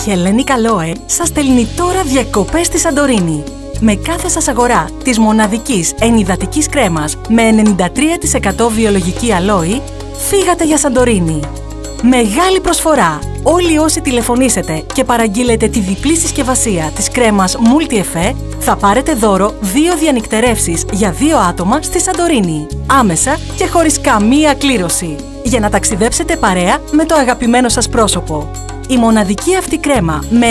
Hellenic Aloe σας στέλνει τώρα διακοπές στη Σαντορίνη. Με κάθε σας αγορά της μοναδικής ενυδατικής κρέμας με 93% βιολογική αλόη, φύγατε για Σαντορίνη. Μεγάλη προσφορά! Όλοι όσοι τηλεφωνήσετε και παραγγείλετε τη διπλή συσκευασία της κρέμας Multi-Effet θα πάρετε δώρο 2 διανυκτερεύσεις για 2 άτομα στη Σαντορίνη. Άμεσα και χωρίς καμία κλήρωση. Για να ταξιδέψετε παρέα με το αγαπημένο σας πρόσωπο. Η μοναδική αυτή κρέμα με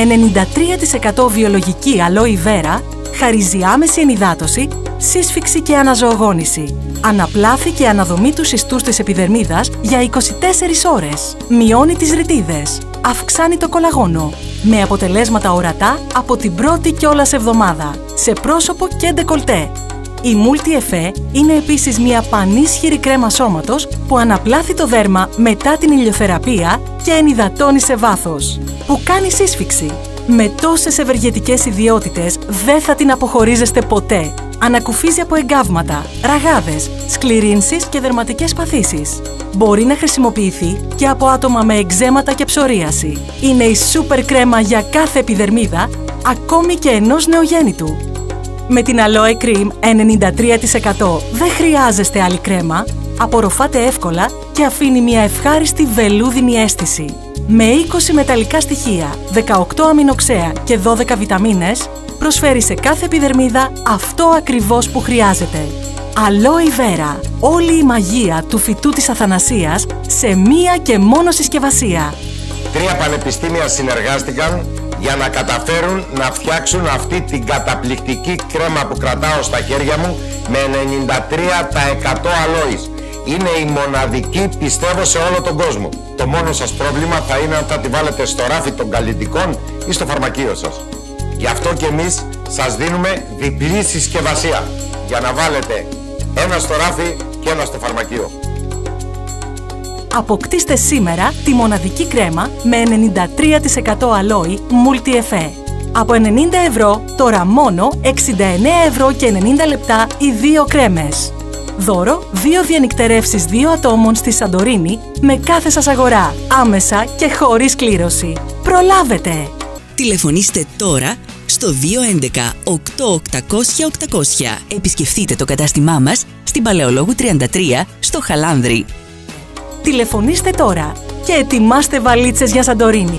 93% βιολογική αλόη βέρα χαρίζει άμεση ενυδάτωση, σύσφυξη και αναζωογόνηση. Αναπλάθει και αναδομεί τους ιστούς της επιδερμίδας για 24 ώρες. Μειώνει τις ρητίδες. Αυξάνει το κολαγόνο. Με αποτελέσματα ορατά από την πρώτη κιόλας εβδομάδα. Σε πρόσωπο και ντεκολτέ. Η Multi-Effet είναι επίσης μια πανίσχυρη κρέμα σώματος που αναπλάθει το δέρμα μετά την ηλιοθεραπεία και ενυδατώνει σε βάθος. Που κάνει σύσφυξη. Με τόσες ευεργετικές ιδιότητες δεν θα την αποχωρίζεστε ποτέ. Ανακουφίζει από εγκάβματα, ραγάδες, σκληρύνσεις και δερματικές παθήσεις. Μπορεί να χρησιμοποιηθεί και από άτομα με εκζέματα και ψωρίαση. Είναι η σούπερ κρέμα για κάθε επιδερμίδα, ακόμη και ενός νεογέννητου. Με την Aloe Cream 93% δεν χρειάζεστε άλλη κρέμα, απορροφάται εύκολα και αφήνει μια ευχάριστη βελούδινη αίσθηση. Με 20 μεταλλικά στοιχεία, 18 αμινοξέα και 12 βιταμίνες, προσφέρει σε κάθε επιδερμίδα αυτό ακριβώς που χρειάζεται. Aloe Vera, όλη η μαγεία του φυτού της Αθανασίας σε μία και μόνο συσκευασία. 3 πανεπιστήμια συνεργάστηκαν για να καταφέρουν να φτιάξουν αυτή την καταπληκτική κρέμα που κρατάω στα χέρια μου με 93% αλόης. Είναι η μοναδική, πιστεύω, σε όλο τον κόσμο. Το μόνο σας πρόβλημα θα είναι αν θα τη βάλετε στο ράφι των καλλιτικών ή στο φαρμακείο σας. Γι' αυτό και εμείς σας δίνουμε διπλή συσκευασία για να βάλετε ένα στο ράφι και ένα στο φαρμακείο. Αποκτήστε σήμερα τη μοναδική κρέμα με 93% αλόη Multi-Effet. Από 90 ευρώ, τώρα μόνο 69 ευρώ και 90 λεπτά οι 2 κρέμες. Δώρο 2 διανυκτερεύσεις 2 ατόμων στη Σαντορίνη με κάθε σας αγορά, άμεσα και χωρίς κλήρωση. Προλάβετε! Τηλεφωνήστε τώρα στο 211 8800 800. Επισκεφτείτε το κατάστημά μας στην Παλαιολόγου 33 στο Χαλάνδρι. Τηλεφωνήστε τώρα και ετοιμάστε βαλίτσες για Σαντορίνη.